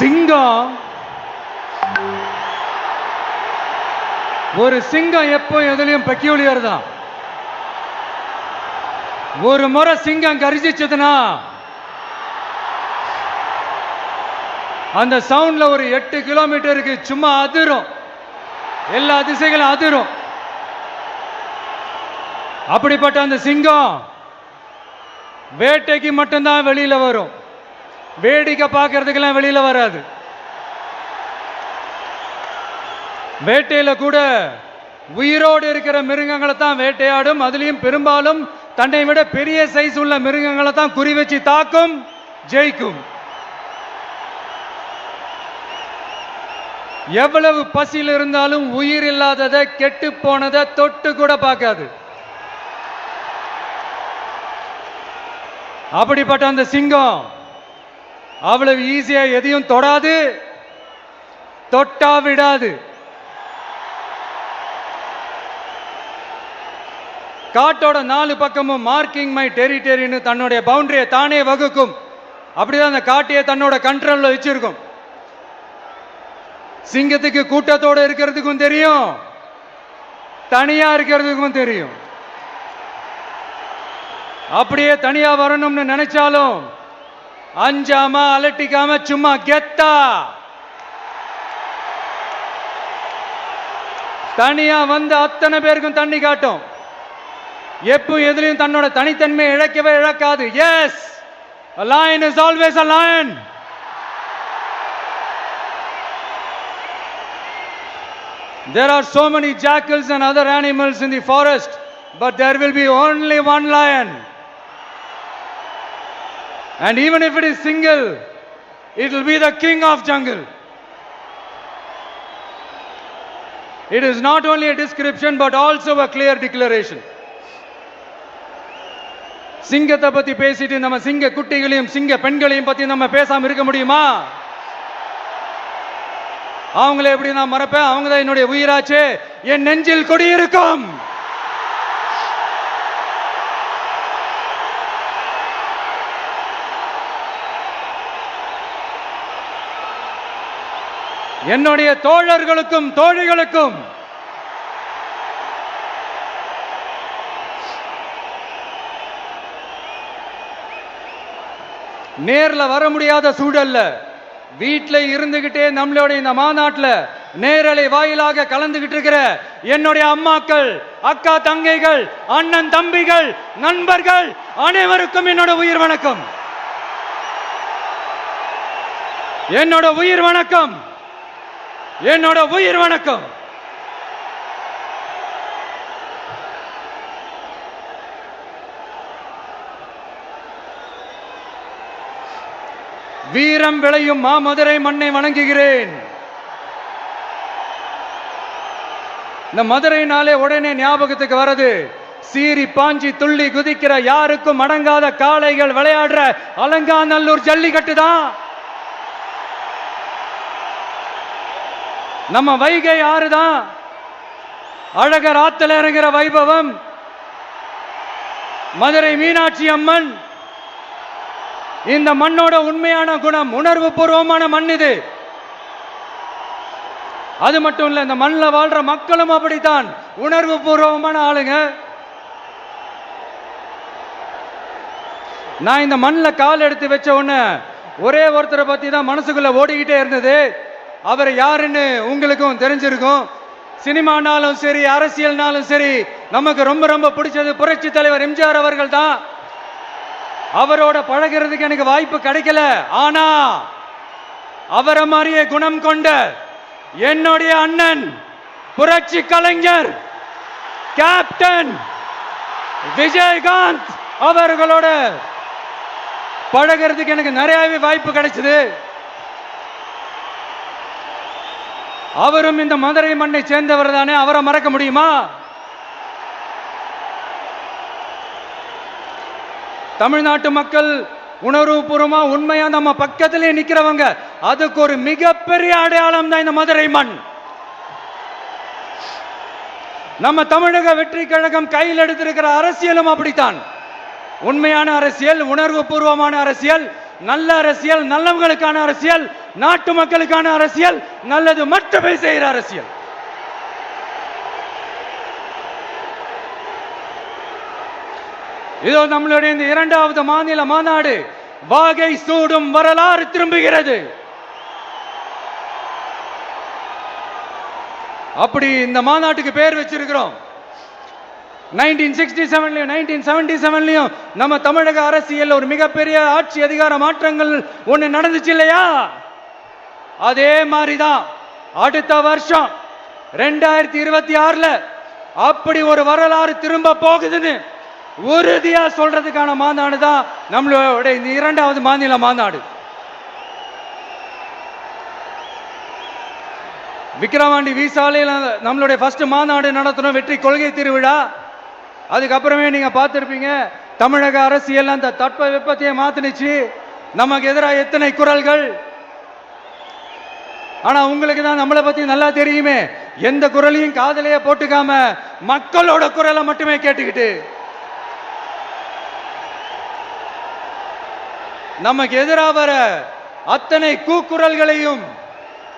சிங்கம் ஒரு சிங்கம் எப்போ எதுலயும் பெக்யூலியர் தான். ஒரு முறை சிங்கம் கர்ஜிச்சதுன்னா அந்த சவுண்ட்ல ஒரு 8 கிலோமீட்டருக்கு சும்மா அதிரும், எல்லா திசைகளும் அதிரும். அப்படிப்பட்ட அந்த சிங்கம் வேட்டைக்கு மட்டும்தான் வெளியில வரும், வேடிக்கை பார்க்கறதுக்கெல்லாம் வெளியில வராது. வேட்டையில கூட உயிரோடு இருக்கிற மிருகங்களை தான் வேட்டையாடும். அதுலயும் பெரும்பாலும் தன்னை விட பெரிய சைஸ் உள்ள மிருகங்களை தான் குறி வச்சு தாக்கும், ஜெயிக்கும். எவ்வளவு பசியில் இருந்தாலும் உயிர் இல்லாததை, கெட்டு போனதை தொட்டு கூட பார்க்காது. அப்படிப்பட்ட அந்த சிங்கம் அவ்வளவு ஈஸியா எதையும் தொடாது, தொட்டா விடாது. காட்டோட 4 பக்கமும் மார்க்கிங் மை டெரிட்டரின்னு தன்னுடைய பவுண்டரியை தானே வகுக்கும். அப்படிதான் அந்த காட்டையை தன்னோட கண்ட்ரோல்ல வச்சிருக்கும். சிங்கத்துக்கு கூட்டத்தோட இருக்கிறதுக்கும் தெரியும், தனியா இருக்கிறதுக்கும் தெரியும். அப்படியே தனியா வரணும்னு நினைச்சாலும் அஞ்சாம அலட்டிக்காம சும்மா கெத்தா தனியா வந்து அத்தனை பேருக்கும் தண்ணி காட்டும். எப்போ எதிலையும் தன்னோட தனித்தன்மையை இழக்கவே இழக்காது. Yes, a lion is always a lion. There are so many jackals and other animals in the forest, but there will be only one lion. And even if it is single, it will be the king of jungle. It is not only a description but also a clear declaration. சிங்கத்தை பத்தி பேசிட்டு நம்ம சிங்க குட்டிகளையும் சிங்க பெண்களையும் பத்தி நம்ம பேசாம இருக்க முடியுமா? அவங்கள எப்படி நான் மறப்பேன்? அவங்க தான் என்னுடைய உயிராச்சே, என் நெஞ்சில் குடியிருக்கும். என்னுடைய தோழர்களுக்கும் தோழிகளுக்கும் நேர்ல வர முடியாத சூழல்ல வீட்டில் இருந்துகிட்டே நம்மளோட இந்த மாநாட்டில் நேரலை வாயிலாக கலந்துகிட்டு இருக்கிற என்னுடைய அம்மாக்கள், அக்கா தங்கைகள், அண்ணன் தம்பிகள், நண்பர்கள் அனைவருக்கும் என்னோட உயிர் வணக்கம். என்னோட உயிர் வணக்கம், என்னோட உயிர் வணக்கம். வீரம் விளையும் மாமதுரை மண்ணை வணங்குகிறேன். இந்த மதுரைனாலே உடனே ஞாபகத்துக்கு வரது சீறி பாஞ்சி துள்ளி குதிக்கிற யாருக்கும் அடங்காத காளைகள் விளையாடுற அலங்காநல்லூர் ஜல்லிக்கட்டு தான். நம்ம வைகை ஆறுதான் அழகர் ஆத்துல இறங்குற வைபவம். மதுரை மீனாட்சி அம்மன் இந்த மண்ணோட உண்மையான குணம், உணர்வு பூர்வமான மண் இது. அது மட்டும் இல்ல, இந்த மண்ணில் வாழ்ற மக்களும் அப்படித்தான் உணர்வு பூர்வமான ஆளுங்க. நான் இந்த மண்ணில் கால் எடுத்து வச்ச உடனே ஒரே ஒருத்தரை பத்தி தான் மனசுக்குள்ள ஓடிக்கிட்டே இருந்தது. அவர் யாருன்னு உங்களுக்கும் தெரிஞ்சிருக்கும். சினிமானாலும் சரி, அரசியல்னாலும் சரி, நமக்கு ரொம்ப ரொம்ப பிடிச்சது புரட்சி தலைவர் எம்ஜிஆர் அவர்கள் தான். அவரோட பழகிறதுக்கு எனக்கு வாய்ப்பு கிடைக்கல. ஆனா அவரை மாதிரியே குணம் கொண்ட என்னுடைய அண்ணன் புரட்சி கலைஞர் கேப்டன் விஜயகாந்த் அவர்களோட பழகிறதுக்கு எனக்கு நிறையவே வாய்ப்பு கிடைச்சது. அவரும் இந்த மதுரை மண்ணை சேர்ந்தவர் தானே, அவரை மறக்க முடியுமா? தமிழ்நாட்டு மக்கள் உணர்வுபூர்வமா உண்மையா நம்ம பக்கத்திலே நிக்கிறவங்க, அதுக்கு ஒரு மிகப்பெரிய அடையாளம் தான் இந்த மதுரை மண். நம்ம தமிழக வெற்றி கழகம் கையில் எடுத்திருக்கிற அரசியலும் அப்படித்தான். உண்மையான அரசியல், உணர்வு பூர்வமான அரசியல், நல்ல அரசியல், நல்லவங்களுக்கான அரசியல், நாட்டு மக்களுக்கான அரசியல், நல்லது மட்டுமே செய்கிற அரசியல். இதோ நம்மளுடைய இந்த இரண்டாவது மாநில மாநாடு வாகை சூடும் வரலாறு திரும்புகிறது. அப்படி இந்த மாநாட்டுக்கு பேர் வச்சிருக்கிறோம். 1967 1977 நம்ம தமிழக அரசியல் ஒரு மிகப்பெரிய ஆட்சி அதிகார மாற்றங்கள் ஒண்ணு நடந்துச்சு இல்லையா? அதே மாதிரிதான் அடுத்த வருஷம் 2026 அப்படி ஒரு வரலாறு திரும்ப போகுதுன்னு உறுதியா சொல்றதுக்கான மாநாடு தான் நம்மளோட இந்த இரண்டாவது மாநில மாநாடு. விக்கிரவாண்டி விசாலையில் நம்மளுடைய ஃபர்ஸ்ட் மாநாடு நடத்தணும், வெற்றி கொள்கை திருவிழா. அதுக்கப்புறமே நீங்க பார்த்திருப்பீங்க, தமிழக அரசியல் அந்த தட்ப வெப்பத்தையே மாத்தினுச்சு. நமக்கு எதிராக எத்தனை குரல்கள். ஆனா உங்களுக்கு தான் நம்மளை பத்தி நல்லா தெரியுமே, எந்த குரலையும் காதலையே போட்டுக்காம மக்களோட குரலை மட்டுமே கேட்டுக்கிட்டு நமக்கு எதிராக வர அத்தனை கூக்குரல்களையும்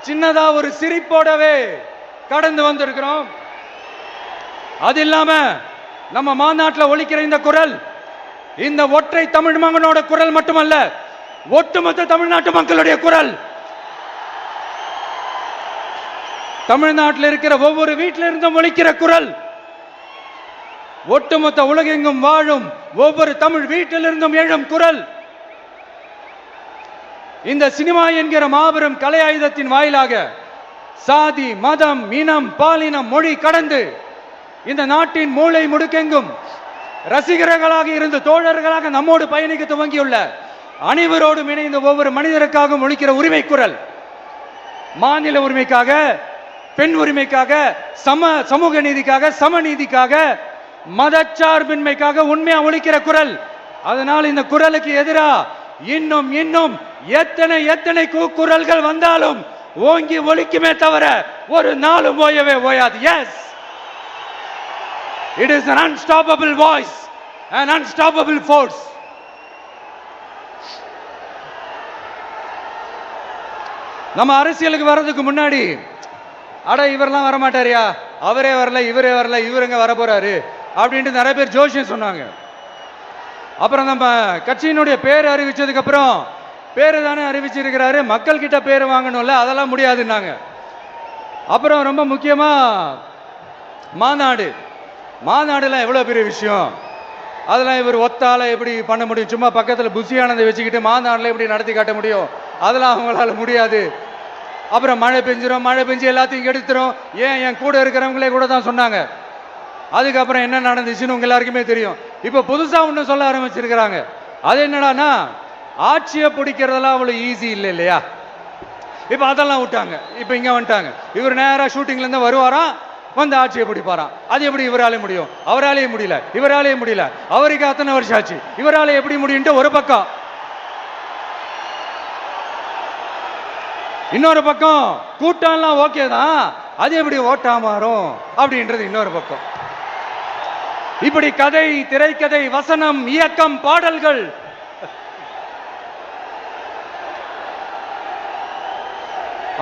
சின்னதா ஒரு சிரிப்போடவே கடந்து வந்திருக்கிறோம். அது இல்லாம நம்ம மாநாட்டில் ஒலிக்கிற இந்த குரல், இந்த ஒற்றை தமிழ் மகனோட குரல் மட்டுமல்ல, ஒட்டுமொத்த தமிழ்நாட்டு மக்களுடைய குரல். தமிழ்நாட்டில் இருக்கிற ஒவ்வொரு வீட்டில இருந்தும் ஒலிக்கிற குரல், ஒட்டுமொத்த உலகெங்கும் வாழும் ஒவ்வொரு தமிழ் வீட்டிலிருந்தும் எழும் குரல். இந்த சினிமா என்கிற மாபெரும் கலை ஆயுதத்தின் வாயிலாக சாதி, மதம், இனம், பாலினம், மொழி கடந்து இந்த நாட்டின் மூளை முடுக்கெங்கும் ரசிகர்களாக இருந்து தோழர்களாக நம்மோடு பயணிக்க துவங்கியுள்ள அனைவரோடும் இணைந்த ஒவ்வொரு மனிதருக்காகவும் ஒலிக்கிற உரிமை குரல். மாநில உரிமைக்காக, பெண் உரிமைக்காக, சமூக நீதிக்காக, சமநீதிக்காக, மதச்சார்பின்மைக்காக உண்மையா ஒலிக்கிற குரல். அதனால் இந்த குரலுக்கு எதிராக இன்னும் இன்னும் எத்தனை எத்தனை குரல்கள் வந்தாலும் ஓங்கி ஒலிக்குமே தவிர ஒரு நாளும் ஓயவே ஓயாது. Yes, it is an unstoppable voice, an unstoppable force. நம்ம அரசியலுக்கு வர்றதுக்கு முன்னாடி, அட இவரெல்லாம் வரமாட்டாரியா, அவரே வரல, இவரே வரல, இவருங்க வர போறாரு அப்படின்ட்டு நிறைய பேர் ஜோஷியம் சொன்னாங்க. அப்புறம் நம்ம கட்சியினுடைய பேர் அறிவிச்சதுக்கு அப்புறம், பேரு தானே அறிவிச்சிருக்கிறாரு, மக்கள் கிட்ட பேர் வாங்கணும்ல, அதெல்லாம் முடியாதுன்னாங்க. அப்புறம் ரொம்ப முக்கியமா மாநாடுலாம் எவ்வளவு பெரிய விஷயம், அதெல்லாம் இவர் ஒத்தால எப்படி பண்ண முடியும், சும்மா பக்கத்தில் புசியானதை வச்சுக்கிட்டு மாநாடுல எப்படி நடத்தி காட்ட முடியும், அதெல்லாம் அவங்களால முடியாது. அப்புறம் மழை பெஞ்சு எல்லாத்தையும் எடுத்துரும். ஏன் என் கூட இருக்கிறவங்களே கூட தான் சொன்னாங்க. அதுக்கப்புறம் என்ன நடந்துச்சுன்னு உங்க எல்லாருக்குமே தெரியும். இப்ப புதுசா ஒண்ணு சொல்ல ஆரம்பிச்சிருக்கிறாங்க. அது என்னடானா, ஆட்சியை பிடிக்கிறதெல்லாம் அவ்வளவு ஈஸி இல்லை இல்லையா. இப்ப அதெல்லாம் விட்டாங்க, இப்ப இங்க வந்துட்டாங்க. இவர் நேரா ஷூட்டிங்ல இருந்து வருவாராம், வந்து ஆட்சியை பிடிப்பாராம். அது எப்படி இவராலே முடியும், அவராலே முடியல, இவராலே முடியல, அவருக்கு அத்தனை வருஷம் ஆச்சு, இவராலே எப்படி முடியும்ட்டு ஒரு பக்கம். இன்னொரு பக்கம் கூட்டம்லாம் ஓகே தான், அது எப்படி ஓட்டா மாறும் அப்படின்றது இன்னொரு பக்கம். இப்படி கதை, திரைக்கதை, வசனம், இயக்கம், பாடல்கள்,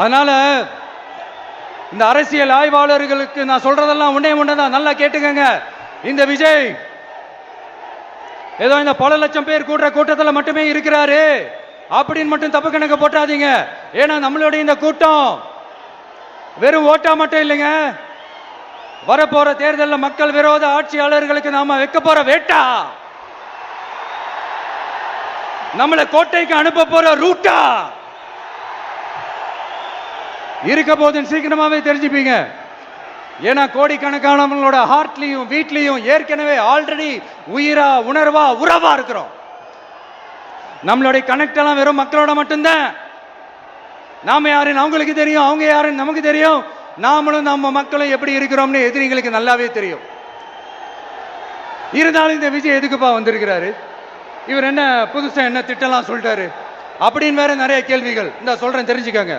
அதனால இந்த அரசியல் ஆய்வாளர்களுக்கு நான் சொல்றதெல்லாம் ஒன்னேதான், நல்லா கேட்டுக்கங்க. இந்த விஜய் ஏதோ இந்த பல லட்சம் பேர் கூடுற கூட்டத்தில் மட்டுமே இருக்கிறாரு அப்படின்னு மட்டும் தப்பு கணக்கு போட்டாதீங்க. ஏன்னா நம்மளுடைய இந்த கூட்டம் வெறும் ஓட்டா மட்டும் இல்லைங்க, வரப்போற தேர்தலில் மக்கள் விரோத ஆட்சியாளர்களுக்கு நாம வைக்க போற வேட்டா, நம்மளை கோட்டைக்கு அனுப்ப போற ரூட்டா இருக்க போதுன்னு சீக்கிரமாவே தெரிஞ்சுப்பீங்க. ஏன்னா கோடிக்கணக்கானவங்களோட ஹார்ட்லயும் வீட்லயும் ஏற்கனவே ஆல்ரெடி உயிரா, உணர்வா, உறவா இருக்கிறோம். நம்மளுடைய கனெக்ட் எல்லாம் வெறும் மக்களோட மட்டும்தான். நாம யாருன்னு அவங்களுக்கு தெரியும், அவங்க யாருன்னு நமக்கு தெரியும். நாமளும் நம்ம மக்களும் எப்படி இருக்கிறோம்னு எதிரிங்களுக்கு நல்லாவே தெரியும். இருந்தாலும் இந்த விஜய் எதுக்குப்பா வந்திருக்கிறாரு, இவர் என்ன புதுசா என்ன திட்டம்லாம் சொல்லிட்டாரு அப்படின்னு வேற நிறைய கேள்விகள். இந்த சொல்றேன் தெரிஞ்சுக்கங்க.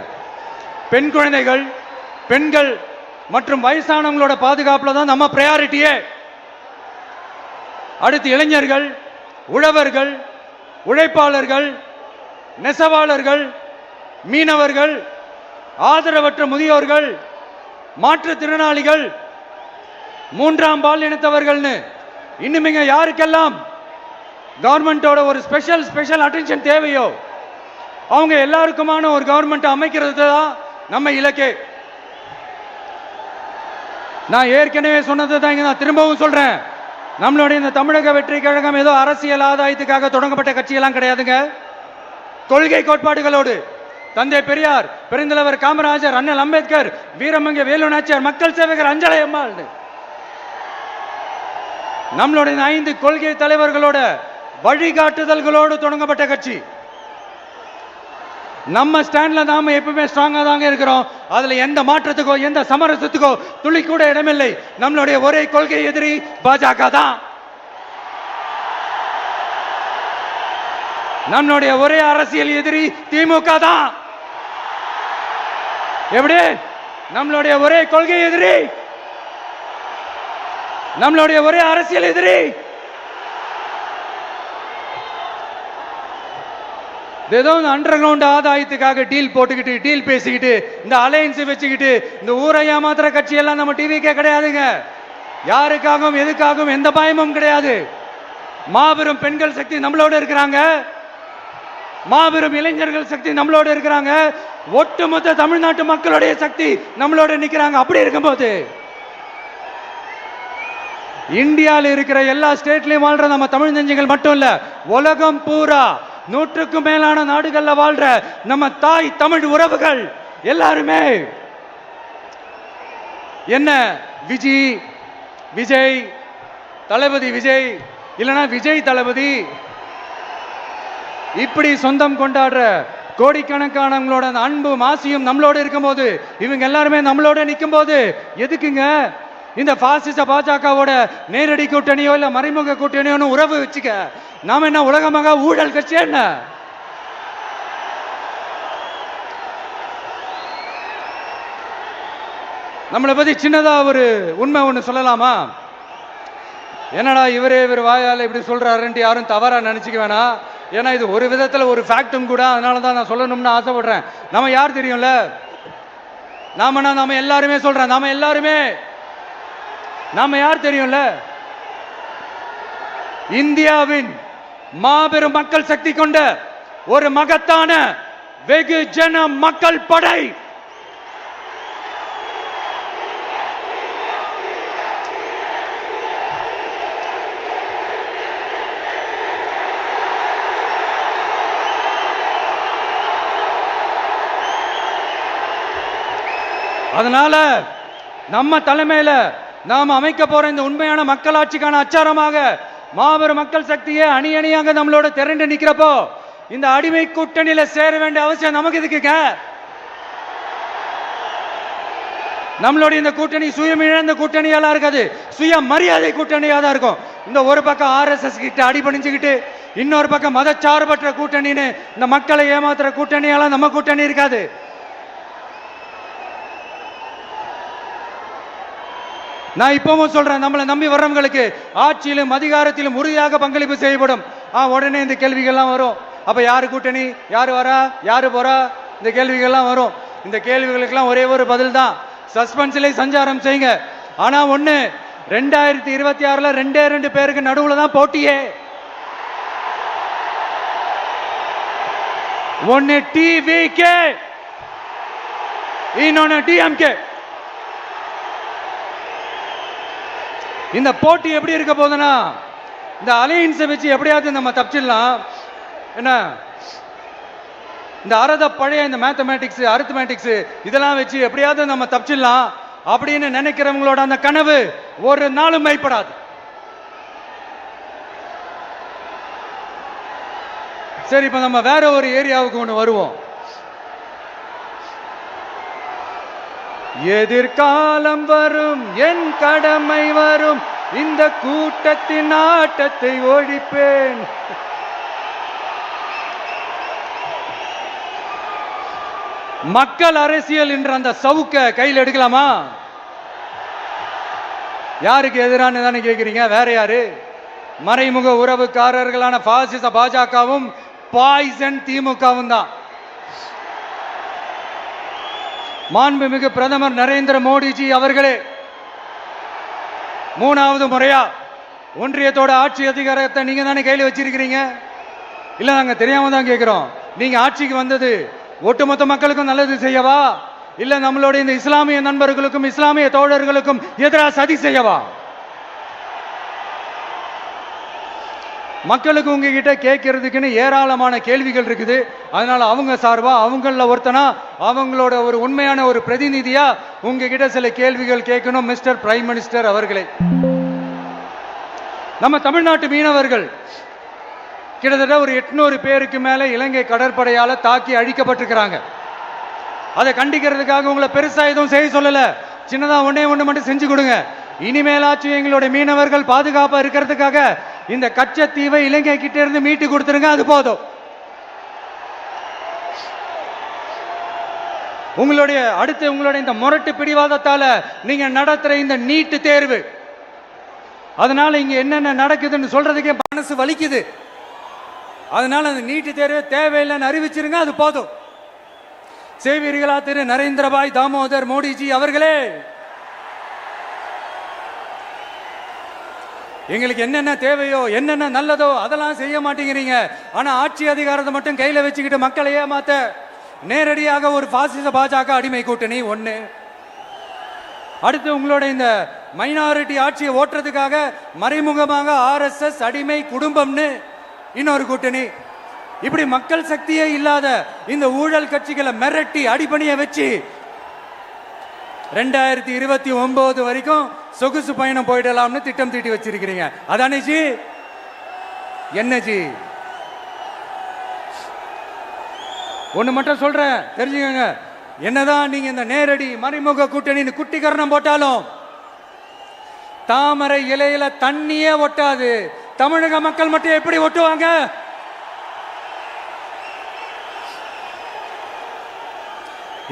பெண் குழந்தைகள், பெண்கள் மற்றும் வயசானவங்களோட பாதுகாப்புல தான் நம்ம பிரையாரிட்டியே. அடுத்து இளைஞர்கள், உழவர்கள், உழைப்பாளர்கள், நெசவாளர்கள், மீனவர்கள், ஆதரவற்ற முதியோர்கள், மாற்றுத்திறனாளிகள், மூன்றாம் பால் இனத்தவர்கள்னு இன்னும் யாருக்கெல்லாம் கவர்மெண்டோட ஒரு ஸ்பெஷல் அட்டென்ஷன் தேவையோ அவங்க எல்லாருக்குமான ஒரு கவர்மெண்ட் அமைக்கிறது தான் நம்ம இலக்கே. நான் ஏற்கனவே சொன்னது தான் இங்க நான் திரும்பவும் சொல்றேன். நம்மளுடைய இந்த தமிழக வெற்றி கழகம் ஏதோ அரசியல் ஆதாயத்துக்காக தொடங்கப்பட்ட கட்சியெல்லாம் கிடையாதுங்க. கொள்கை கோட்பாடுகளோடு தந்தை பெரியார், பெருந்தலைவர் காமராஜர், அண்ணல் அம்பேத்கர், வீரமங்க வேலு நாச்சியார், மக்கள் சேவகர் அஞ்சலை அம்மாள், நம்மளுடைய 5 கொள்கை தலைவர்களோட வழிகாட்டுதல்களோடு தொடங்கப்பட்ட கட்சி. நம்ம ஸ்டாண்ட்ல நாம எப்பவுமே ஸ்ட்ராங்கா தாங்க இருக்கிறோம். அதுல எந்த மாற்றத்துக்கோ எந்த சமரசத்துக்கோ துளி கூட இடமில்லை. நம்மளுடைய ஒரே கொள்கை எதிரி பாஜக தான். நம்மளுடைய ஒரே அரசியல் எதிரி திமுக தான். எப்படி? நம்மளுடைய ஒரே கொள்கை எதிரி, நம்மளுடைய ஒரே அரசியல் எதிரி ஏதோ அண்டர் கிரவுண்ட் ஆதாயத்துக்காக டீல் போட்டுக்கிட்டு டீல் பேசிக்கிட்டு இந்த அலையன்ஸ் வச்சுக்கிட்டு இந்த ஊரை ஏமாத்துற கட்சி எல்லாம் நம்ம டிவிக்கே கிடையாதுங்க. யாருக்காகவும் எதுக்காகவும் எந்த பயமும் கிடையாது. மாபெரும் பெண்கள் சக்தி நம்மளோட இருக்கிறாங்க, மாபெரும் இளைஞர்கள் சக்தி நம்மளோட இருக்கிறாங்க, ஒட்டுமொத்த தமிழ்நாட்டு மக்களுடைய சக்தி நம்மளோட நிக்கிறாங்க. அப்படி இருக்கும்போது இந்தியாவில் இருக்கிற எல்லா ஸ்டேட்லயும் வாழ்ற நம்ம தமிழ் நெஞ்சங்கள் மட்டும் இல்ல, உலகம் பூரா 100க்கும் மேலான நாடுகள்ல வாழ்ற நம்ம தாய் தமிழ் உறவுகள் எல்லாருமே என்ன விஜய் தளபதி விஜய் இல்லனா விஜய் தளபதி இப்படி சொந்தம் கொண்டாடுற கோடிக்கணக்கானவங்களோட அன்பு மாசியும் நம்மளோட இருக்கும்போது, இவங்க எல்லாருமே நம்மளோட நிற்கும் போது எதுக்குங்க இந்த பாசிச பாஜகவோட நேரடி கூட்டணியோ இல்ல மறைமுக கூட்டணியோ உறவு வச்சுக்க? நாம என்ன உலகமாக ஊழல் கட்சி? என்ன நம்மளை பத்தி சின்னதா ஒரு உண்மை ஒண்ணு சொல்லலாமா? என்னடா இவர் வாயால இப்படி சொல்றாருன்ட்டு யாரும் தவறா நினைச்சுக்க வேணாம். ஏன்னா இது ஒரு விதத்துல ஒரு ஃபேக்டும் கூட, அதனாலதான் நான் சொல்லணும்னு ஆசைப்படுறேன். நம்ம யார் தெரியும்ல? நாம எல்லாருமே சொல்றேன், நாம யார் தெரியும்ல? இந்தியாவின் மாபெரும் மக்கள் சக்தி கொண்ட ஒரு மகத்தான வெகுஜன மக்கள் படை. அதனால நம்ம தலைமையில நாம் அமைக்க போற இந்த உண்மையான மக்களாட்சிக்கான அச்சாரமாக மாபெரும் மக்கள் சக்தியை அணி அணியாக நம்மளோட திரண்டு நிக்கிறப்போ இந்த அடிமை கூட்டணியில சேர வேண்டிய அவசியம் நமக்கு இருக்குங்க. நம்மளுடைய இந்த கூட்டணி சுயம் இழந்த கூட்டணியெல்லாம் இருக்காது, சுய மரியாதை கூட்டணியா தான் இருக்கும். இந்த ஒரு பக்கம் RSS கிட்ட அடிபணிஞ்சுக்கிட்டு, இன்னொரு பக்கம் மதச்சார்பற்ற கூட்டணின்னு இந்த மக்களை ஏமாத்துற கூட்டணியெல்லாம் நம்ம கூட்டணி இருக்காது. நான் இப்பவும் சொல்றேன், நம்மளை நம்பி வர்றவங்களுக்கு ஆட்சியிலும் அதிகாரத்திலும் உறுதியாக பங்களிப்பு செய்யப்படும். உடனே இந்த கேள்விகள்லாம் வரும். அப்ப யாரு கூட்டணி, யாரு வரா, யாரு போறா, இந்த கேள்விகள்லாம் வரும். இந்த கேள்விகளுக்கெல்லாம் ஒரே ஒரு பதில் தான், சஸ்பென்ஸ்ல சஞ்சாரம் செய்யுங்க. ஆனா ஒண்ணு, 2026ல 2 பேருக்கு நடுவுல தான் போட்டியே. ஒன்னு TVK, இன்னொன்னு DMK. இந்த போட்டி எப்படி இருக்க போதுன்னா, இந்த அலையன்ஸை வச்சு எப்படியாவது நம்ம தப்பிச்சிடலாம். என்ன இந்த பழைய இந்த மேத்தமேட்டிக்ஸ் அரித்மேட்டிக்ஸ் இதெல்லாம் வச்சு எப்படியாவது நம்ம தப்பிச்சிடலாம் அப்படின்னு நினைக்கிறவங்களோட அந்த கனவு ஒரு நாளும் மைப்படாது. சரி, இப்ப நம்ம வேற ஒரு ஏரியாவுக்கு ஒன்று வருவோம். எதிர்காலம் வரும், என் கடமை வரும், இந்த கூட்டத்தின் ஆட்டத்தை ஒழிப்பேன். மக்கள் அரசியல் என்ற அந்த சவுக்க கையில் எடுக்கலாமா? யாருக்கு எதிரான தானே கேட்கிறீங்க? வேற யாரு? மறைமுக உறவுக்காரர்களான பாசிச பாஜகவும் பாய்சன் திமுகவும் தான். மாண்புமிகு பிரதமர் நரேந்திர மோடிஜி அவர்களே, 3வது முறையா ஒன்றியத்தோட ஆட்சி அதிகாரத்தை நீங்க தானே கையில் வச்சிருக்கிறீங்க. இல்ல, நாங்க தெரியாம தான் கேட்கிறோம். நீங்க ஆட்சிக்கு வந்தது ஒட்டுமொத்த மக்களுக்கும் நல்லது செய்யவா, இல்ல நம்மளுடைய இந்த இஸ்லாமிய நண்பர்களுக்கும் இஸ்லாமிய தோழர்களுக்கும் எதிராக சதி செய்யவா? மக்களுக்கு உங்ககிட்ட கேட்கறதுக்குன்னு ஏராளமான கேள்விகள் இருக்குது. அதனால அவங்க சார்பா, அவங்கள ஒருத்தனா, அவங்களோட ஒரு உண்மையான ஒரு பிரதிநிதியா உங்ககிட்ட சில கேள்விகள் கேட்கணும். மிஸ்டர் பிரைம் மினிஸ்டர் அவர்களே, நம்ம தமிழ்நாட்டு மீனவர்கள் கிட்டத்தட்ட ஒரு 800 பேருக்கு மேல இலங்கை கடற்படையால தாக்கி அழிக்கப்பட்டிருக்கிறாங்க. அதை கண்டிக்கிறதுக்காக உங்களை பெருசா எதுவும் செய்ய சொல்லல, சின்னதா ஒண்ணே ஒண்ணு மட்டும் செஞ்சு கொடுங்க. இனிமேலாச்சும் எங்களுடைய மீனவர்கள் பாதுகாப்பா இருக்கிறதுக்காக இந்த கச்சத்தீவை இலங்கை கிட்ட இருந்து மீட்டு கொடுத்துருங்க, அது போதும். உங்களுடைய இந்த முரட்டு பிடிவாதத்தால நீங்க நடத்துற இந்த நீட்டு தேர்வு, அதனால இங்க என்னென்ன நடக்குதுன்னு சொல்றதுக்கே மனசு வலிக்குது. அதனால அந்த நீட்டு தேர்வு தேவையில்லைன்னு அறிவிச்சிருங்க, அது போதும். செய்வீர்களா திரு நரேந்திரபாய் தாமோதர் மோடிஜி அவர்களே? எங்களுக்கு என்னென்ன தேவையோ, என்னென்ன நல்லதோ அதெல்லாம் செய்ய மாட்டேங்கிறீங்க. ஆனா ஆட்சி அதிகாரத்தை மட்டும் கையில வச்சுக்கிட்டு மக்களை ஏமாத்த நேரடியாக ஒரு பாசிச பாஜக அடிமை கூட்டணி ஒண்ணு. அடுத்து உங்களோட இந்த மைனாரிட்டி ஆட்சியை ஓட்டுறதுக்காக மறைமுகமாக RSS அடிமை குடும்பம்னு இன்னொரு கூட்டணி. இப்படி மக்கள் சக்தியே இல்லாத இந்த ஊழல் கட்சிகளை மிரட்டி அடிபணிய வச்சு 2029 வரைக்கும் சொகுசு பயணம் போயிடலாம்னு திட்டம் தீட்டி வச்சிருக்கிறீங்க. அதானே ஜி? என்ன ஜி? ஒண்ணு மட்டும் சொல்றேன், தெரிஞ்சுக்கங்க. என்னதான் நீங்க இந்த நேரடி மறைமுக கூட்டணின்னு குட்டிகரணம் போட்டாலும் தாமரை இலையில தண்ணியே ஒட்டாது. தமிழக மக்கள் மட்டும் எப்படி ஒட்டுவாங்க?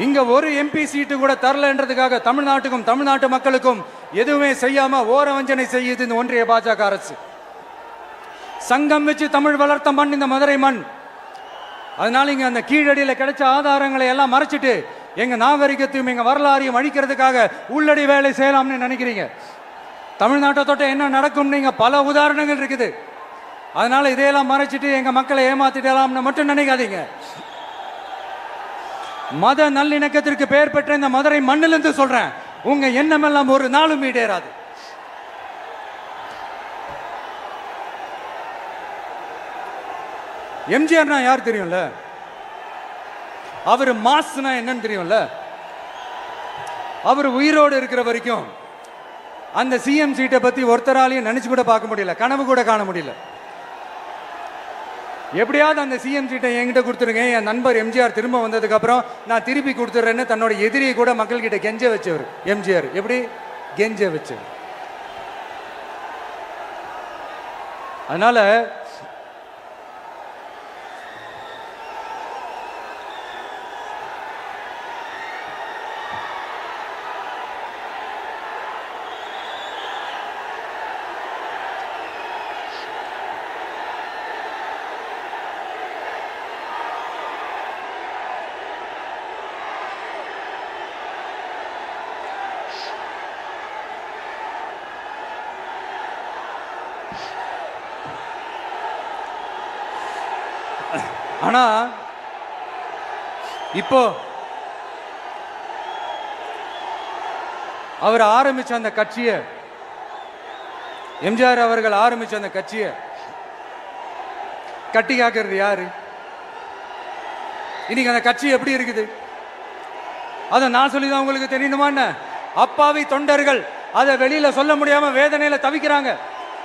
இங்க ஒரு MP சீட்டு கூட தரலன்றதுக்காக தமிழ்நாட்டுக்கும் தமிழ்நாட்டு மக்களுக்கும் எதுவுமே செய்யாம ஓரவஞ்சனை செய்யுது இந்த ஒன்றிய பாஜக அரசு. சங்கம் வச்சு தமிழ் வளர்த்த மண் இந்த மதுரை மண். அதனால இங்க அந்த கீழடியில கிடைச்ச ஆதாரங்களை எல்லாம் மறைச்சிட்டு எங்க நாகரிகத்தையும் எங்க வரலாறையும் அழிக்கிறதுக்காக உள்ளடி வேலை செய்யலாம்னு நினைக்கிறீங்க. தமிழ்நாட்டை தொட்ட என்ன நடக்கும் நீங்க பல உதாரணங்கள் இருக்குது. அதனால இதையெல்லாம் மறைச்சிட்டு எங்க மக்களை ஏமாத்திடலாம்னு மட்டும் நினைக்காதீங்க. மத நல்லிணக்கத்திற்கு பெயர் பெற்ற இந்த மதுரை மண்ணிலிருந்து சொல்றேன், உங்க எண்ணம் எல்லாம் ஒரு நாளும் ஈடேறாது. எம்ஜிஆர்னா யார் தெரியும்ல? அவர் மாஸ்னா என்னன்னு தெரியும்ல? அவர் உயிரோடு இருக்கிற வரைக்கும் அந்த CM சீட்டை பத்தி ஒருத்தராலையும் நினைச்சு கூட பார்க்க முடியல, கனவு கூட காண முடியல. எப்படியாவது அந்த CM சீட்டை என்கிட்ட கொடுத்துருங்க, என் நண்பர் எம்ஜிஆர் திரும்ப வந்ததுக்கு அப்புறம் நான் திருப்பி கொடுத்துட்றேன்னு தன்னோட எதிரியை கூட மக்கள் கிட்ட கெஞ்ச வச்சவர் எம்ஜிஆர். எப்படி கெஞ்ச வச்சவர்? அதனால ஆனா இப்போ அவர் ஆரம்பிச்ச அந்த கட்சியை, எம்ஜிஆர் அவர்கள் ஆரம்பிச்ச அந்த கட்சியை கட்டி காக்கிறது யாரு? இன்னைக்கு அந்த கட்சி எப்படி இருக்குது? அதை நான் சொல்லிதான் உங்களுக்கு தெரியணுமா? அப்பாவி தொண்டர்கள் அதை வெளியில சொல்ல முடியாம வேதனையில தவிக்கிறாங்க.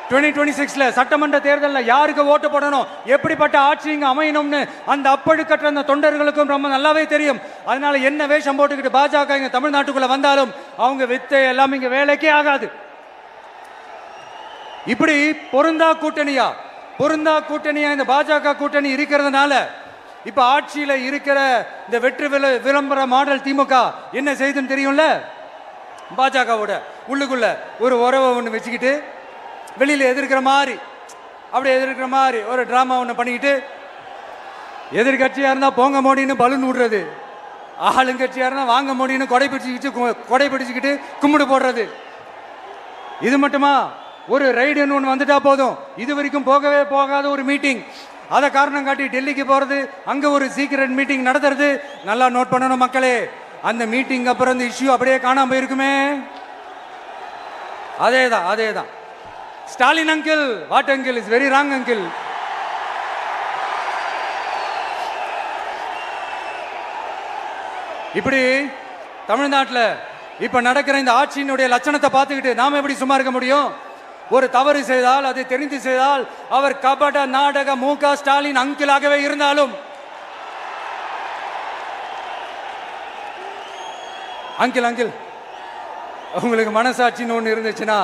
2026 சட்டமன்ற தேர்தலில் யாருக்கு ஓட்டு போடணும், எப்படிப்பட்ட ஆட்சி இங்க அமையணும்னு அந்த அப்பழுக்கற்ற அந்த தொண்டர்களுக்கும் ரொம்ப நல்லாவே தெரியும். அதனால என்ன வேஷம் போட்டுக்கிட்டு பாஜக இங்க தமிழ்நாட்டுக்குள்ள வந்தாலும் அவங்க வித்தை எல்லாம் இங்க வேலைக்கே ஆகாது. இப்படி பொருந்தா கூட்டணியா இந்த பாஜக கூட்டணி இருக்கிறதுனால இப்ப ஆட்சியில இருக்கிற இந்த வெற்றி விளம்பர மாடல் திமுக என்ன செய்யுதுன்னு தெரியும்ல? பாஜகவோட உள்ளுக்குள்ள ஒரு உறவை ஒன்று வச்சுக்கிட்டு வெளியில எதிர்க்கிற மாதிரி ஒரு டிராமா ஒன்று பண்ணிக்கிட்டு எதிர்கட்சியா இருந்தா போங்க மோடின்னு பலூன் விடுறது, ஆளுங்கட்சியா இருந்தா வாங்க முடியும்னு கொடை பிடிச்சுக்கிட்டு கும்பிடு போடுறது. இது மட்டுமா? ஒரு ரைடுன்னு ஒன்று வந்துட்டா போதும், இது வரைக்கும் போகவே போகாத ஒரு மீட்டிங், அதை காரணம் காட்டி டெல்லிக்கு போறது, அங்க ஒரு சீக்கிரட் மீட்டிங் நடத்துறது. நல்லா நோட் பண்ணணும் மக்களே, அந்த மீட்டிங் அப்புறம் இந்த இஷ்யூ அப்படியே காணாம போயிருக்குமே. அதேதான் Stalin uncle, what uncle is very wrong uncle. இப்படி தமிழ்நாட்டில் இப்ப நடக்கிற இந்த ஆட்சியினுடைய லட்சணத்தை பார்த்துக்கிட்டு நாம எப்படி சும்மா இருக்க முடியும்? ஒரு தவறு செய்தால், அதை தெரிந்து செய்தால், அவர் கபட நாடக மு.க. ஸ்டாலின் அங்கிளாகவே இருந்தாலும், அங்கிள் உங்களுக்கு மனசாட்சின்னு ஒன்று இருந்துச்சுன்னா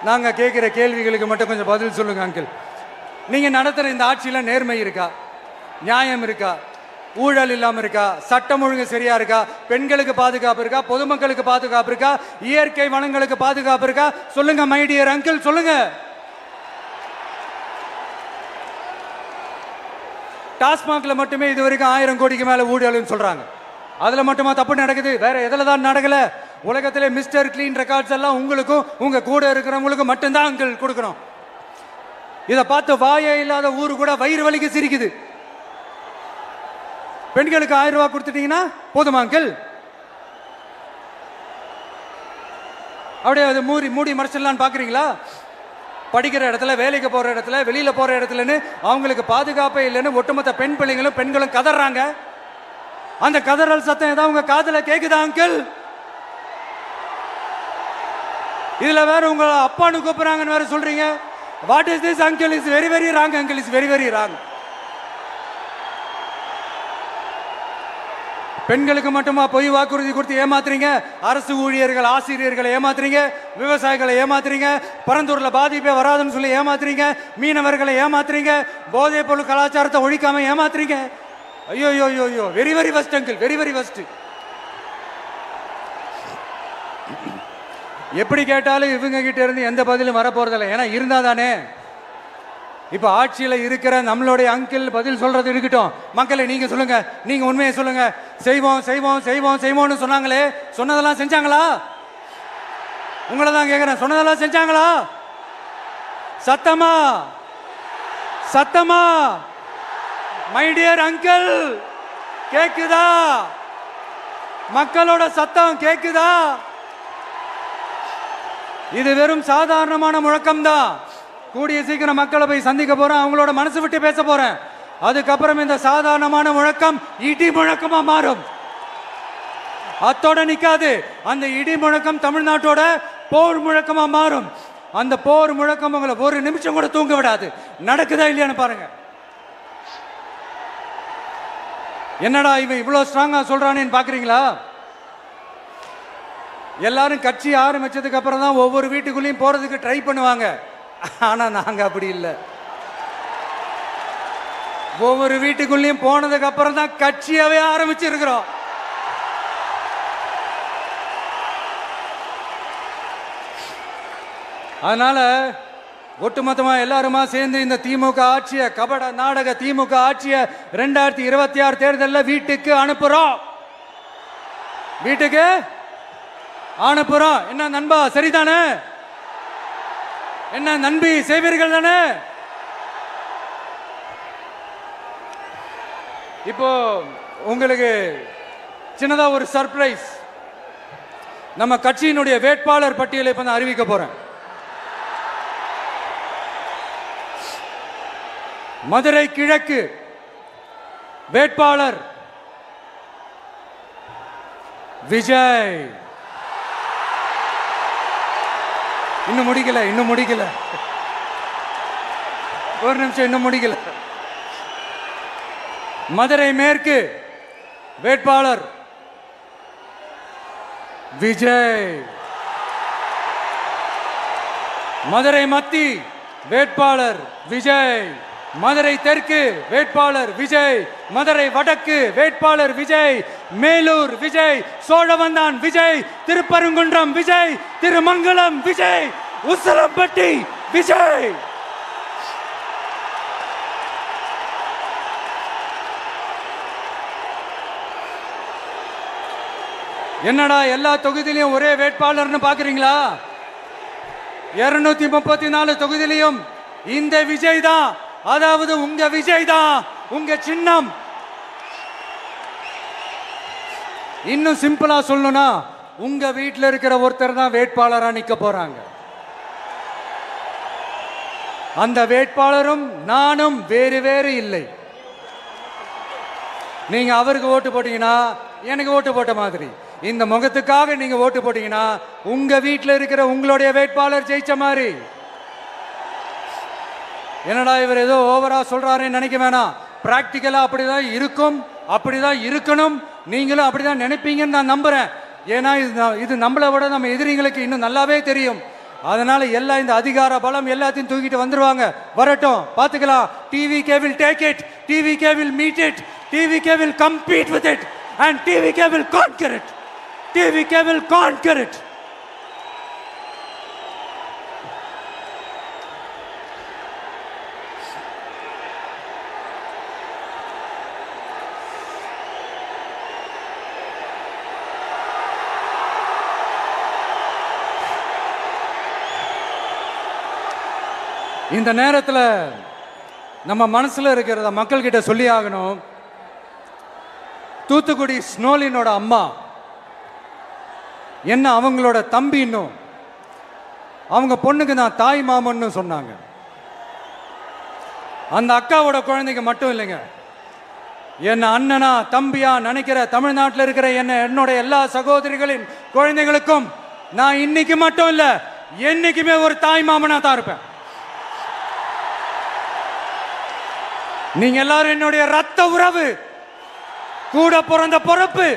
நாங்க கேட்கிற கேள்விகளுக்கு மட்டும் கொஞ்சம் பதில் சொல்லுங்க அங்கிள். நீங்க நடத்துற இந்த ஆட்சியில நேர்மை இருக்கா? நியாயம் இருக்கா? ஊழல் இல்லாம இருக்கா? சட்டம் ஒழுங்கு சரியா இருக்கா? பெண்களுக்கு பாதுகாப்பு இருக்கா? பொதுமக்களுக்கு பாதுகாப்பு இருக்கா? இயற்கை வளங்களுக்கு பாதுகாப்பு இருக்கா? சொல்லுங்க மை டியர் அங்கிள், சொல்லுங்க. டாஸ்மாக்ல மட்டுமே இது வரைக்கும் 1000 கோடிக்கு மேல ஊழல்னு சொல்றாங்க. அதுல மட்டுமா தப்பு நடக்குது? வேற எதுல தான் நடக்கல? உலகத்திலே மிஸ்டர் கிளீன் ரெக்கார்ட்ஸ் எல்லாம் உங்களுக்கும் உங்க கூட இருக்கிறவங்களுக்கும் மட்டும்தான் அங்கிள் கொடுக்கணும். இதை பார்த்து வாயே இல்லாத ஊரு கூட வயிறு வலிக்கு சிரிக்குது. பெண்களுக்கு 1000 ரூபாய் கொடுத்துட்டீங்கன்னா போதுமா அங்கிள்? அப்படியே அது மூடி மறைச்சிடலான்னு பாக்குறீங்களா? படிக்கிற இடத்துல, வேலைக்கு போற இடத்துல, வெளியில போற இடத்துலன்னு அவங்களுக்கு பாதுகாப்பே இல்லைன்னு ஒட்டுமொத்த பெண்களும் கதறாங்க. அந்த கதறல் சத்தம் ஏதாவது உங்க காதுல கேக்குதா அங்கிள்? இதுல வேற உங்க அப்பான்னு கூப்பிடுறாங்கன்னு வேற சொல்றீங்க. What is this uncle? Is very very wrong uncle, is very very wrong. பெண்களுக்கு மட்டுமா பொய் வாக்குறுதி கொடுத்து ஏமாத்துறீங்க? அரசு ஊழியர்கள், ஆசிரியர்களை ஏமாத்துறீங்க, விவசாயிகளை ஏமாத்துறீங்க, பரந்தூர்ல பாதிப்பே வராதுன்னு சொல்லி ஏமாத்துறீங்க, மீனவர்களை ஏமாத்துறீங்க, போதைப் பொருள் கலாச்சாரத்தை ஒழிக்காம ஏமாத்துறீங்க. ஐயோ ஐயோ ஐயோ, very very first uncle, very very first. எப்படி கேட்டாலும் இவங்க கிட்ட இருந்து எந்த பதிலும் வரப்போறதில்லை. ஏன்னா இருந்தா தானே. இப்ப ஆட்சியில இருக்கிற நம்மளுடைய அங்கிள் பதில் சொல்றது இருக்கட்டும். மக்களை நீங்க சொல்லுங்க, நீங்க உண்மையை சொல்லுங்க. செய்வோம் செய்வோம் செய்வோம் செய்வோம்னு சொன்னாங்களே, சொன்னதெல்லாம் செஞ்சாங்களா? உங்களை தான் கேட்கிறேன், சொன்னதெல்லாம் செஞ்சாங்களா? சத்தமா சத்தமா மை டியர் அங்கிள், கேக்குதா? மக்களோட சத்தம் கேக்குதா? இது வெறும் சாதாரணமான முழக்கம் தான். கூடிய சீக்கிரம் மக்களை போய் சந்திக்க போறேன், அவங்களோட மனசு விட்டு பேச போறேன். அதுக்கப்புறம் இந்த சாதாரணமான முழக்கம் இடி முழக்கமா மாறும். அத்தோட நிக்காது. அந்த இடி முழக்கம் தமிழ்நாட்டோட போர் முழக்கமா மாறும். அந்த போர் முழக்கம் உங்களை ஒரு நிமிஷம் கூட தூங்க விடாது. நடக்குதா இல்லையான்னு பாருங்க. என்னடா இவன் இவ்வளவு ஸ்ட்ராங்கா சொல்றானேன்னு பாக்குறீங்களா? எல்லாரும் கட்சி ஆரம்பிச்சதுக்கு அப்புறம் தான் ஒவ்வொரு வீட்டுக்குள்ளேயும் போறதுக்கு ட்ரை பண்ணுவாங்க. ஆனா நாங்க அப்படி இல்லை. ஒவ்வொரு வீட்டுக்குள்ளேயும் போனதுக்கு அப்புறம் தான் கட்சியாவே ஆரம்பிச்சிருக்கிறோம். அதனால ஒட்டுமொத்தமா எல்லாருமா சேர்ந்து இந்த திமுக ஆட்சிய, கபட நாடக திமுக ஆட்சிய 2026 தேர்தலில் வீட்டுக்கு அனுப்புறோம். வீட்டுக்கு அனுப்புறோம். என்ன நண்பா, சரிதானே? என்ன நண்பி, செய்வீர்கள் தானே? இப்போ உங்களுக்கு சின்னதா ஒரு சர்ப்ரைஸ். நம்ம கட்சியினுடைய வேட்பாளர் பட்டியலை இப்ப நான் அறிவிக்க போறேன். மதுரை கிழக்கு வேட்பாளர் விஜய். இன்னும் முடிக்கல. ஒரு நிமிஷம், இன்னும் முடிக்கல. மதுரை மேற்கு வேட்பாளர் விஜய். மதுரை மத்தி வேட்பாளர் விஜய். மதுரை தெற்கு வேட்பாளர் விஜய். மதுரை வடக்கு வேட்பாளர் விஜய். மேலூர் விஜய். சோழவந்தான் விஜய். திருப்பரங்குன்றம் விஜய். திருமங்கலம் விஜய். உசிலம்பட்டி விஜய். என்னடா எல்லா தொகுதியிலையும் ஒரே வேட்பாளர்னு பாக்குறீங்களா? 234 தொகுதியிலையும் இந்த விஜய் தான், அதாவது உங்க விஜய் தான் உங்க சின்னம். இன்னும் சிம்பிளா சொல்லணும்னா உங்க வீட்டில் இருக்கிற ஒருத்தர் தான் வேட்பாளரா நிக்க போறாங்க. அந்த வேட்பாளரும் நானும் வேறு வேறு இல்லை. நீங்க அவருக்கு ஓட்டு போட்டீங்கன்னா எனக்கு ஓட்டு போட்ட மாதிரி, இந்த முகத்துக்காக நீங்க ஓட்டு போட்டீங்கன்னா உங்க வீட்டில் இருக்கிற உங்களுடைய வேட்பாளர் ஜெயிச்ச மாதிரி. என்னடா இவர் ஏதோ ஓவரா சொல்றாருன்னு நினைக்க வேணாம். பிராக்டிக்கலா அப்படிதான் இருக்கும், அப்படிதான் இருக்கணும். நீங்களும் அப்படிதான் நினைப்பீங்கன்னு நான் நம்புறேன். ஏன்னா இது நம்மளை விட நம்ம எதிரிங்களுக்கு இன்னும் நல்லாவே தெரியும். அதனால எல்லாம் இந்த அதிகார பலம் எல்லாத்தையும் தூக்கிட்டு வந்துருவாங்க. வரட்டும், பார்த்துக்கலாம். TVK will take it, TVK will meet it, TVK will compete with it and TVK will conquer it, TVK will conquer it. இந்த நேரத்தில் நம்ம மனசுல இருக்கிறத மக்கள் கிட்ட சொல்லி ஆகணும். தூத்துக்குடி ஸ்னோலினோட அம்மா என்ன அவங்களோட தம்பி, இன்னும் அவங்க பொண்ணுக்கு நான் தாய் மாமன்னு சொன்னாங்க. அந்த அக்காவோட குழந்தைங்க மட்டும் இல்லைங்க, என்ன அண்ணனா தம்பியா நினைக்கிற தமிழ்நாட்டில் இருக்கிற என்னோட எல்லா சகோதரிகளின் குழந்தைகளுக்கும் நான் இன்னைக்கு மட்டும் இல்ல, என்னைக்குமே ஒரு தாய் மாமனா தான் இருப்பேன். நீங்க எல்லாரும் என்னுடைய ரத்த உறவு, கூட பிறந்த பொறுப்பு.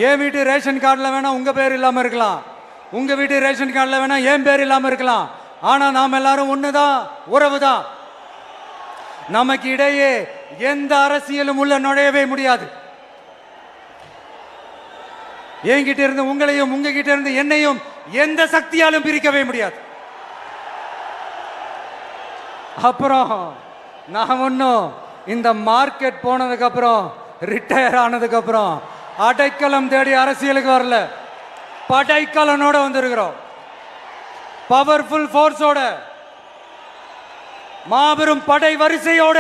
என் வீட்டு ரேஷன் கார்டில் வேணா உங்க பேர் இல்லாம இருக்கலாம், உங்க வீட்டு ரேஷன் கார்டில் வேணா என் பேர் இல்லாம இருக்கலாம். ஆனா நாம் எல்லாரும் ஒண்ணுதான், உறவு தான். நமக்கு இடையே எந்த அரசியலும் உள்ள நுழையவே முடியாது. என்கிட்ட இருந்து உங்களையும் உங்ககிட்ட இருந்து என்னையும் எந்த சக்தியாலும் பிரிக்கவே முடியாது. அப்புறம் நான் ஒன்றும் இந்த மார்க்கெட் போனதுக்கு அப்புறம், ரிட்டையர் ஆனதுக்கு அப்புறம் அடைக்கலம் தேடி அரசியலுக்கு வரல, படைக்கலனோட வந்திருக்கிறோம். பவர்ஃபுல் ஃபோர்ஸோட, மாபெரும் படை வரிசையோட,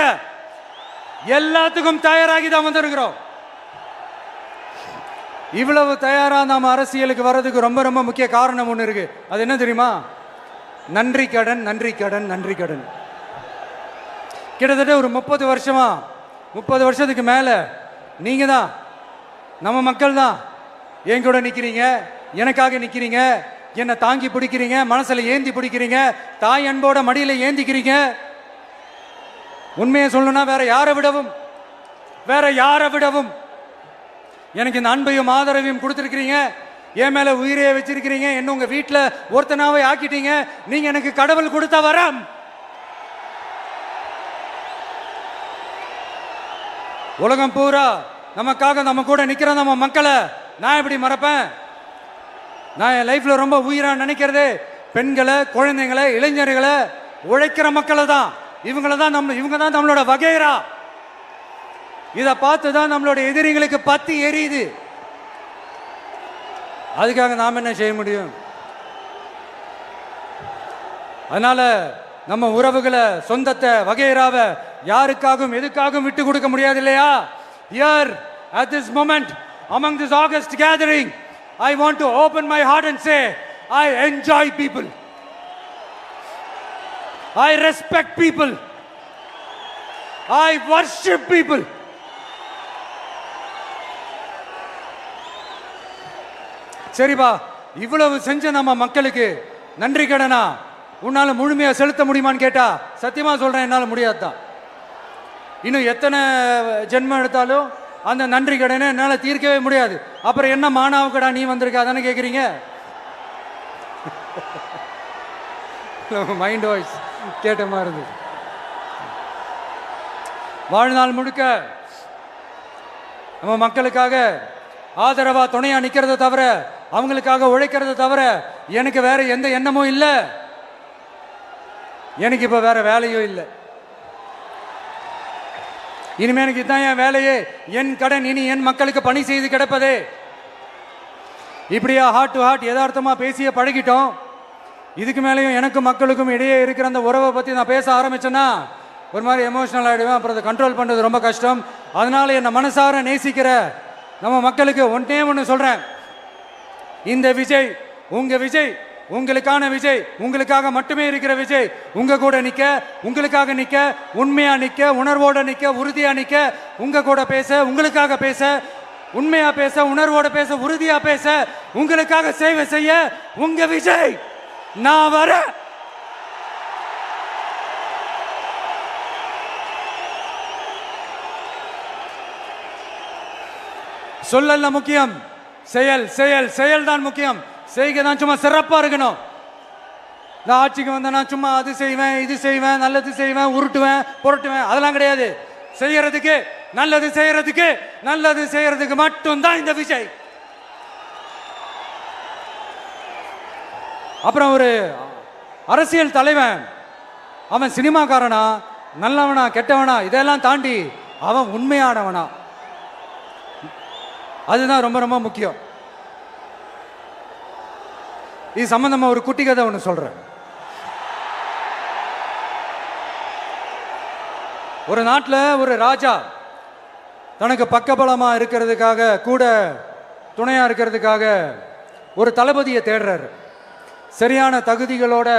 எல்லாத்துக்கும் தயாராகி தான் வந்திருக்கிறோம். இவ்வளவு தயாரா நாம அரசியலுக்கு வர்றதுக்கு ரொம்ப ரொம்ப முக்கிய காரணம் ஒன்று இருக்கு. அது என்ன தெரியுமா? நன்றி கடன், நன்றி கடன், நன்றி கடன். கிட்டத்தட்ட ஒரு 30 வருஷமா, 30 வருஷத்துக்கு மேல நீங்க தான், நம்ம மக்கள் தான் என் கூட நிக்கிறீங்க, எனக்காக நிக்கிறீங்க, என்னை தாங்கி பிடிக்கிறீங்க, மனசுல ஏந்தி பிடிக்கிறீங்க, தாய் அன்போட மடியில ஏந்திக்கிறீங்க. உண்மையை சொல்லணும்னா வேற யாரை விடவும் எனக்கு இந்த அன்பையும் ஆதரவையும் கொடுத்துருக்கிறீங்க. என் மேல உயிரையே வச்சிருக்கிறீங்க. என்ன உங்க வீட்டில் ஒருத்தனாவே ஆக்கிட்டீங்க. நீங்க எனக்கு கடவுள் கொடுத்த வரம். உலகம் பூரா நமக்காக நம்ம கூட நிக்கிற நம்ம மக்களை நான் எப்படி மறப்பேன்? நான் என் லைஃப்ல ரொம்ப உயிரா நினைக்கிறது பெண்களை, குழந்தைங்களை, இளைஞர்களை, உழைக்கிற மக்களை தான். இவங்க தான் நம்மளோட வகைரா. இதை பார்த்து தான் நம்மளோட எதிரிகளுக்கு பத்தி எரியுது. அதுக்காக நாம் என்ன செய்ய முடியும்? அதனால நம்ம உறவுகளை, சொந்தத்தை, வகைராவை யாருக்காகவும் எதுக்காகவும் விட்டு கொடுக்க முடியாது இல்லையா? Here at this moment among this August gathering, I want to open my heart and say I enjoy people, I respect people, I worship people. சரிப்பா, இவ்வளவு செஞ்ச நம்ம மக்களுக்கு நன்றி கடனா உன்னால முழுமையா செலுத்த முடியுமான்னு கேட்டா சத்தியமா சொல்றேன், என்னால முடியாதுதான். இன்னும் எத்தனை ஜென்மம் எடுத்தாலும் அந்த நன்றி கடனை என்னால தீர்க்கவே முடியாது. அப்புறம் என்ன மானாவுக்கடா நீ வந்திருக்க அதானே கேட்குறீங்க? மைண்ட் வாய்ஸ் கேட்ட மாதிரி இருந்தது. வாழ்நாள் முழுக்க நம்ம மக்களுக்காக ஆதரவா துணையா நிக்கிறத தவிர, அவங்களுக்காக உழைக்கிறத தவிர எனக்கு வேற எந்த எண்ணமும் இல்லை. எனக்கு இப்ப வேற வேலையும் இல்லை. இனிமே எனக்கு இதுதான் என் வேலையே, என் கடன் இனி என் மக்களுக்கு பணி செய்து கிடப்பதே. இப்படியா ஹார்ட் டு ஹார்ட் யதார்த்தமா பேசிய பழகிட்டோம். இதுக்கு மேலேயும் எனக்கும் மக்களுக்கும் இடையே இருக்கிற அந்த உறவை பற்றி நான் பேச ஆரம்பிச்சேன்னா ஒரு மாதிரி எமோஷனல் ஆகிடுவேன். அப்புறம் அதை கண்ட்ரோல் பண்ணுறது ரொம்ப கஷ்டம். அதனால என்னை மனசார நேசிக்கிற நம்ம மக்களுக்கு ஒன்றே ஒன்று சொல்கிறேன். இந்த விஜய் உங்க விஜய், உங்களுக்கான விஜய், உங்களுக்காக மட்டுமே இருக்கிற விஜய். உங்க கூட நிக்க, உங்களுக்காக நிக்க, உண்மையா நிக்க, உணர்வோட நிக்க, உறுதியா நிக்க, உங்க கூட பேச, உங்களுக்காக பேச, உண்மையா பேச, உணர்வோட பேச, உறுதியா பேச, உங்களுக்காக சேவை செய்ய உங்க விஜய் நான் வர. சொல்லல முக்கியம், செயல் செயல் செயல் தான் முக்கியம். செய்க தான் சும்மா சிறப்பா இருக்கணும். நான் ஆட்சிக்கு வந்தேன்னா சும்மா அது செய்வேன், இது செய்வேன், நல்லது செய்வேன், உருட்டுவேன், புரட்டுவேன், அதெல்லாம் கிடையாது. செய்யறதுக்கு, நல்லது செய்யறதுக்கு, நல்லது செய்யறதுக்கு மட்டும்தான் இந்த விஜய். அப்புறம் ஒரு அரசியல் தலைவன், அவன் சினிமாக்காரனா, நல்லவனா, கெட்டவனா, இதெல்லாம் தாண்டி அவன் உண்மையானவனா, அதுதான் ரொம்ப ரொம்ப முக்கியம். இது சம்பந்தமா ஒரு குட்டி கதை ஒன்று சொல்றேன். ஒரு நாட்டில் ஒரு ராஜா தனக்கு பக்கபலமா இருக்கிறதுக்காக, கூட துணையா இருக்கிறதுக்காக ஒரு தளபதியை தேடுறாரு. சரியான தகுதிகளோட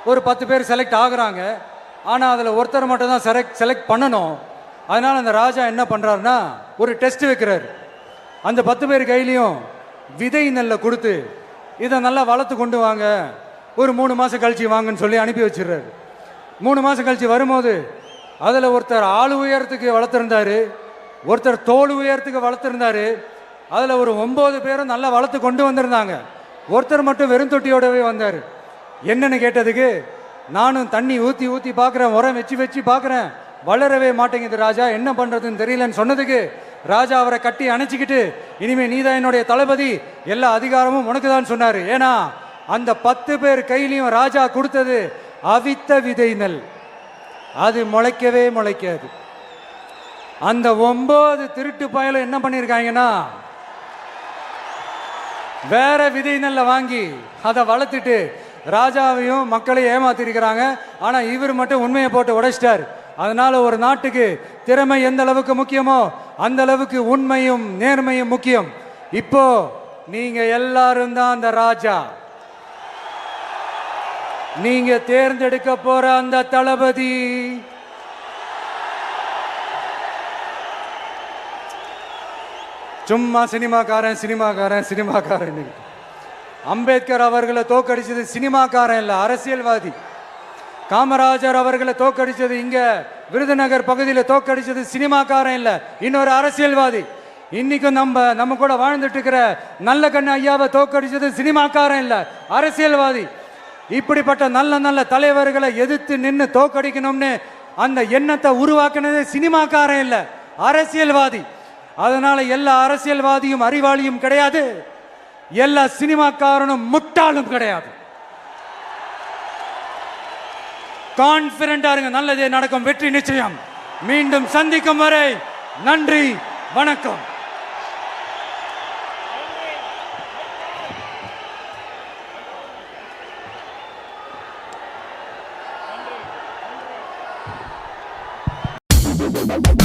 ஒரு 10 பேர் செலக்ட் ஆகுறாங்க. ஆனால் அதில் ஒருத்தர் மட்டும் தான் செலக்ட் பண்ணணும். அதனால் அந்த ராஜா என்ன பண்ணுறாருன்னா ஒரு டெஸ்ட் வைக்கிறார். அந்த 10 பேர் கையிலையும் விதை நெல்லை கொடுத்து இதை நல்லா வளர்த்து கொண்டு வாங்க, ஒரு 3 மாதம் கழிச்சு வாங்கன்னு சொல்லி அனுப்பி வச்சிடுறாரு. 3 மாதம் கழிச்சு வரும்போது அதில் ஒருத்தர் ஆள் உயரத்துக்கு வளர்த்துருந்தாரு, ஒருத்தர் தோல் உயரத்துக்கு வளர்த்துருந்தாரு. அதில் ஒரு 9 பேரும் நல்லா வளர்த்து கொண்டு வந்திருந்தாங்க. ஒருத்தர் மட்டும் வெறும் தொட்டியோடவே வந்தார். என்னன்னு கேட்டதுக்கு, நானும் தண்ணி ஊற்றி ஊற்றி பார்க்குறேன், உரம் வச்சு வச்சு பார்க்குறேன், வளரவே மாட்டேங்குது ராஜா, என்ன பண்ணுறதுன்னு தெரியலன்னு சொன்னதுக்கு ராஜா அவரை கட்டி அணைச்சிக்கிட்டு, இனிமே நீதான் என்னுடைய தளபதி, எல்லா அதிகாரமும் உனக்கு தான் சொன்னார். ஏன்னா அந்த 10 பேர் கையிலையும் ராஜா கொடுத்தது அவித்த விதை நெல், அது முளைக்கவே முளைக்காது. அந்த 9 திருட்டு பயலும் என்ன பண்ணியிருக்காங்கன்னா வேற விதை நெல்லை வாங்கி அதை வளர்த்துட்டு ராஜாவையும் மக்களையும் ஏமாத்திருக்கிறாங்க. ஆனால் இவர் மட்டும் உண்மையை போட்டு உடைச்சிட்டார். அதனால ஒரு நாட்டுக்கு திறமை எந்த அளவுக்கு முக்கியமோ அந்த அளவுக்கு உண்மையும் நேர்மையும் முக்கியம். இப்போ நீங்க எல்லாரும் தான் அந்த ராஜா. நீங்க தேர்ந்தெடுக்க போற அந்த தளபதி சும்மா சினிமாக்காரன் சினிமாக்காரன் சினிமாக்காரன். அம்பேத்கர் அவர்களை தோக்கடிச்சது சினிமாக்காரன் இல்ல, அரசியல்வாதி. காமராஜர் அவர்களை தோக்கடிச்சது, இங்க விருதுநகர் பகுதியில் தோக்கடிச்சது சினிமாக்காரன் இல்ல, இன்னொரு அரசியல்வாதி. இன்னைக்கும் நம்ம கூட வாழ்ந்துட்டு இருக்கிற நல்ல கண்ணு ஐயாவை தோக்கடிச்சது சினிமாக்காரன் இல்ல, அரசியல்வாதி. இப்படிப்பட்ட நல்ல நல்ல தலைவர்களை எதிர்த்து நின்று தோக்கடிக்கணும்னு அந்த எண்ணத்தை உருவாக்குனது சினிமாக்காரன் இல்ல, அரசியல்வாதி. அதனால எல்லா அரசியல்வாதியும் அறிவாளியும் கிடையாது, எல்லா சினிமாக்காரனும் முட்டாளும் கிடையாது. கான்பிடண்டா இருங்க, நல்லதே நடக்கும், வெற்றி நிச்சயம். மீண்டும் சந்திக்கும் வரை நன்றி, வணக்கம். Bye.